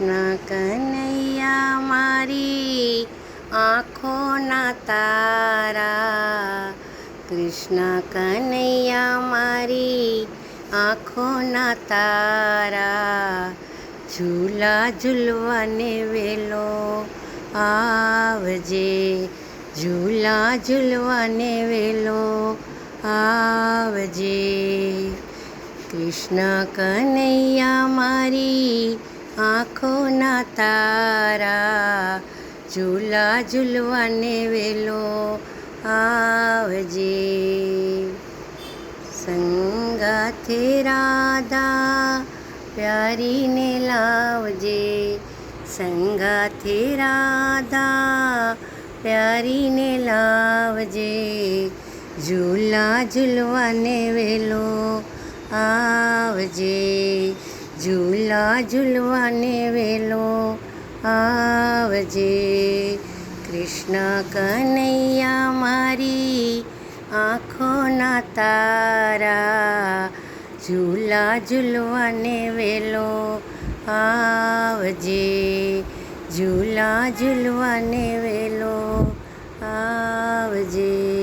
કૃષ્ણ કનૈયા મારી આંખોના તારા, કૃષ્ણ કનૈયા મારી આંખોના તારા, ઝૂલા ઝૂલવાને વેલો આવજે, ઝૂલા ઝૂલવાને વેલો આવજે. કૃષ્ણ કનૈયા મારી આંખોના તારા, ઝૂલા ઝૂલવાને વેલો આવજે. સંગાથે રાધા પ્યારીને લાવજે, સંગાથે રાધા પ્યારીને લાવજે, ઝૂલા ઝૂલવાને વેલો આવજે, ઝૂલા ઝૂલવાને વેલો આવજે. કૃષ્ણ કનૈયા મારી આંખોના તારા, ઝૂલા ઝૂલવાને વેલો આવજે, ઝૂલા ઝૂલવાને વેલો આવજે.